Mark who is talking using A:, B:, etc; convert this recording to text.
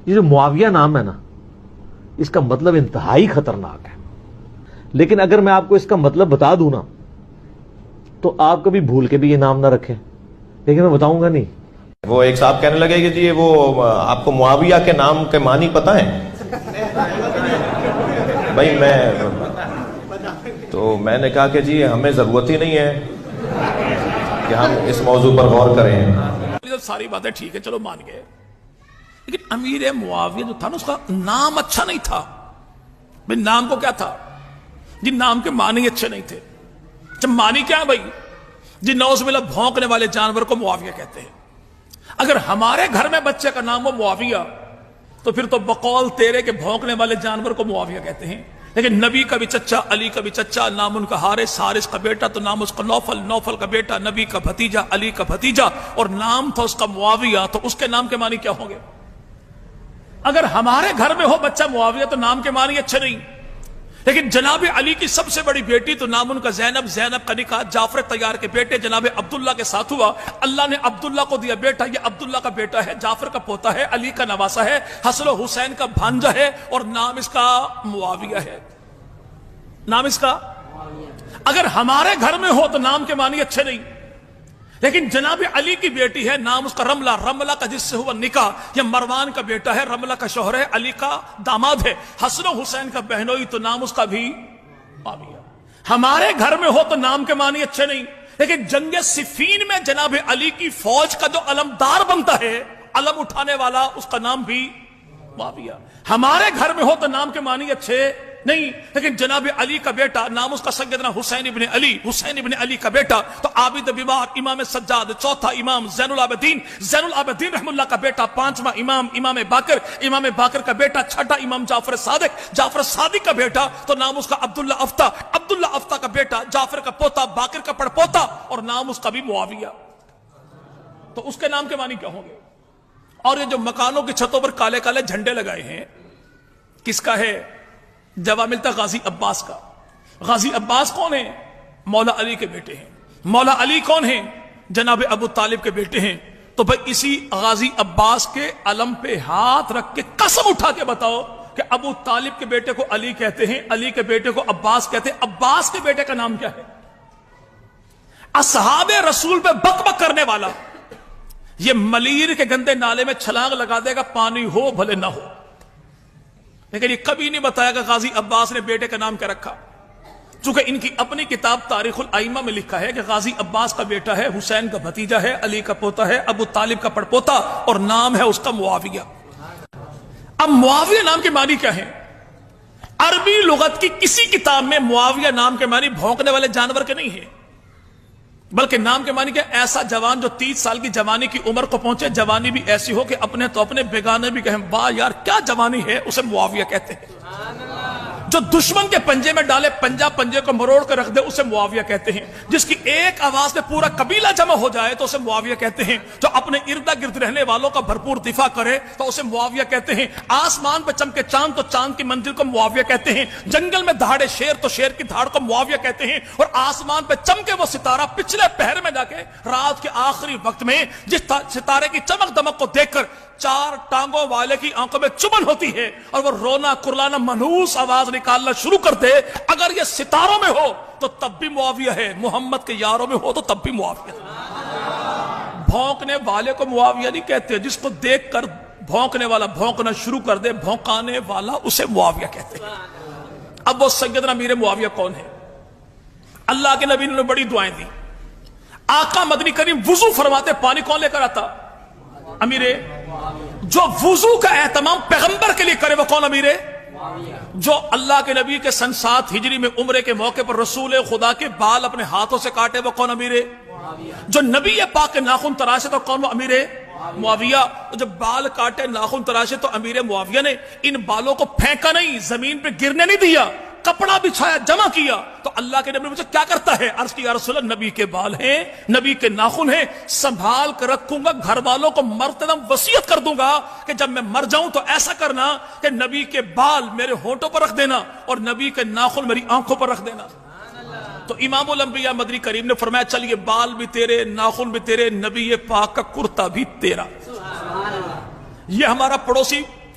A: یہ جو معاویہ نام ہے نا، اس کا مطلب انتہائی خطرناک ہے، لیکن اگر میں آپ کو اس کا مطلب بتا دوں نا تو آپ کبھی بھول کے بھی یہ نام نہ رکھیں، لیکن میں بتاؤں گا نہیں۔
B: وہ ایک صاحب کہنے لگے کہ جی وہ آپ کو معاویہ کے نام کے معنی پتہ ہیں؟ بھائی میں نے کہا کہ جی ہمیں ضرورت ہی نہیں ہے کہ ہم اس موضوع پر غور کریں۔
C: ساری باتیں ٹھیک ہے، چلو مان گئے، لیکن امیر معاویہ جو تھا نا، اس کا نام اچھا نہیں تھا۔ بھائی نام کو کیا تھا جی؟ نام کے معنی اچھے نہیں تھے۔ جب معنی کیا ہے بھائی جی؟ نوز باللہ بھونکنے والے جانور کو معاویہ کہتے ہیں۔ اگر ہمارے گھر میں بچے کا نام ہو معاویہ تو پھر تو بقول تیرے کے بھونکنے والے جانور کو معاویہ کہتے ہیں۔ لیکن نبی کا بھی چچا، علی کا بھی چچا، نام ان کا حارث، حارث کا بیٹا تو نام اس کا نوفل، نوفل کا بیٹا، نبی کا بھتیجا، علی کا بھتیجا، اور نام تھا اس کا معاویہ، تو اس کے نام کے معنی کیا ہوں گے؟ اگر ہمارے گھر میں ہو بچہ معاویہ تو نام کے معنی اچھے نہیں۔ لیکن جناب علی کی سب سے بڑی بیٹی تو نام ان کا زینب، زینب کا نکاح جعفر طیار کے بیٹے جناب عبداللہ کے ساتھ ہوا۔ اللہ نے عبداللہ کو دیا بیٹا، یہ عبداللہ کا بیٹا ہے، جعفر کا پوتا ہے، علی کا نواسا ہے، حسن و حسین کا بھانجا ہے، اور نام اس کا معاویہ ہے۔ نام اس کا اگر ہمارے گھر میں ہو تو نام کے معنی اچھے نہیں۔ لیکن جناب علی کی بیٹی ہے، نام اس کا رملہ، رملہ کا جس سے ہوا نکاح، یہ مروان کا بیٹا ہے، رملہ کا شوہر ہے، علی کا داماد ہے، حسن و حسین کا بہنوئی، تو نام اس کا بھی معاویہ۔ ہمارے گھر میں ہو تو نام کے معنی اچھے نہیں۔ لیکن جنگ صفین میں جناب علی کی فوج کا جو علمدار بنتا ہے، علم اٹھانے والا، اس کا نام بھی معاویہ۔ ہمارے گھر میں ہو تو نام کے معنی اچھے نہیں، لیکن جناب علی کا بیٹا، نام اس کا سیدنا حسین ابن علی، حسین ابن علی کا بیٹا تو عابد بیمار، امام سجاد، چوتھا امام زین العابدین، زین العابدین رحم اللہ کا بیٹا، پانچواں امام، امام باقر، امام باقر کا بیٹا، چھٹا امام جعفر صادق، جعفر صادق کا بیٹا تو نام اس کا عبداللہ افتا، عبداللہ افتا کا بیٹا، جعفر کا پوتا، باقر کا پڑ پوتا، اور نام اس کا بھی معاویہ۔ تو اس کے نام کے معنی کیا ہوں گے؟ اور یہ جو مکانوں کی چھتوں پر کالے کالے جھنڈے لگائے ہیں، کس کا ہے؟ جواب ملتا غازی عباس کا۔ غازی عباس کون ہیں؟ مولا علی کے بیٹے ہیں۔ مولا علی کون ہیں؟ جناب ابو طالب کے بیٹے ہیں۔ تو بھئی اسی غازی عباس کے علم پہ ہاتھ رکھ کے قسم اٹھا کے بتاؤ کہ ابو طالب کے بیٹے کو علی کہتے ہیں، علی کے بیٹے کو عباس کہتے ہیں، عباس کے بیٹے کا نام کیا ہے؟ اصحاب رسول پہ بک بک کرنے والا یہ ملیر کے گندے نالے میں چھلانگ لگا دے گا، پانی ہو بھلے نہ ہو، لیکن یہ کبھی نہیں بتایا کہ غازی عباس نے بیٹے کا نام کیا رکھا۔ چونکہ ان کی اپنی کتاب تاریخ الائمہ میں لکھا ہے کہ غازی عباس کا بیٹا ہے، حسین کا بھتیجا ہے، علی کا پوتا ہے، ابو طالب کا پڑپوتا، اور نام ہے اس کا معاویہ۔ اب معاویہ نام کے معنی کیا ہے؟ عربی لغت کی کسی کتاب میں معاویہ نام کے معنی بھونکنے والے جانور کے نہیں ہیں، بلکہ نام کے معنی کیا؟ ایسا جوان جو 30 سال کی جوانی کی عمر کو پہنچے، جوانی بھی ایسی ہو کہ اپنے تو اپنے، بیگانے بھی کہیں واہ یار کیا جوانی ہے، اسے معاویہ کہتے ہیں۔ جو دشمن کے پنجے میں ڈالے، پنجا پنجے کو مروڑ کر رکھ دے، اسے معاویہ کہتے ہیں۔ جس کی ایک آواز سے پورا قبیلہ جمع ہو جائے تو اسے معاویہ کہتے ہیں۔ جو اپنے ارد گرد رہنے والوں کا بھرپور دفاع کرے تو اسے معاویہ کہتے ہیں۔ آسمان پہ چمکے چاند تو چاند کی منزل کو معاویہ کہتے ہیں۔ جنگل میں دہاڑے شیر تو شیر کی دھاڑ کو معاویہ کہتے ہیں۔ اور آسمان پہ چمکے وہ ستارہ پچھلے پہر میں جا کے رات کے آخری وقت میں جس ستارے کی چمک دمک کو دیکھ کر 4 ٹانگوں والے کی آنکھوں میں چبھن ہوتی ہے اور وہ رونا کرلانا منحوس آواز نکالنا شروع کر دے، اگر یہ ستاروں میں ہو تو تب بھی معاویہ ہے، محمد کے یاروں میں ہو تو تب بھی معاویہ ہے۔ بھونکنے والے کو معاویہ نہیں کہتے، جس کو دیکھ کر بھونکنے والا بھونکنا شروع کر دے، بھونکانے والا اسے معاویہ کہتے ہیں۔ اب وہ سیدنا امیر معاویہ کون ہے؟ اللہ کے نبی نے بڑی دعائیں دی۔ آقا مدنی کریم وضو فرماتے، پانی کون لے کر آتا؟ امیر۔ جو وضو کا اہتمام پیغمبر کے لیے کرے وہ کون امیر؟ جو اللہ کے نبی کے سن 7 ہجری میں عمرے کے موقع پر رسول خدا کے بال اپنے ہاتھوں سے کاٹے وہ کون امیر؟ جو نبی پاک کے ناخن تراشے تو کون وہ امیر؟ معاویہ۔ جب بال کاٹے ناخن تراشے تو امیر معاویہ نے ان بالوں کو پھینکا نہیں، زمین پہ گرنے نہیں دیا، کپڑا بچھایا، جمع کیا۔ تو اللہ کے نبی نے مجھے کیا کرتا ہے؟ عرض کی یا رسول اللہ، نبی کے بال ہیں، نبی کے ناخن ہیں، سنبھال کر رکھوں گا، گھر والوں کو مرتے دم وصیت کر دوں گا کہ جب میں مر جاؤں تو ایسا کرنا کہ نبی کے بال میرے ہونٹوں پر رکھ دینا اور نبی کے ناخن میری آنکھوں پر رکھ دینا۔ تو امام الانبیاء مدنی کریم نے فرمایا چل یہ بال بھی تیرے، ناخن بھی تیرے، نبی پاک کا کرتا بھی تیرا۔ یہ ہمارا پڑوسی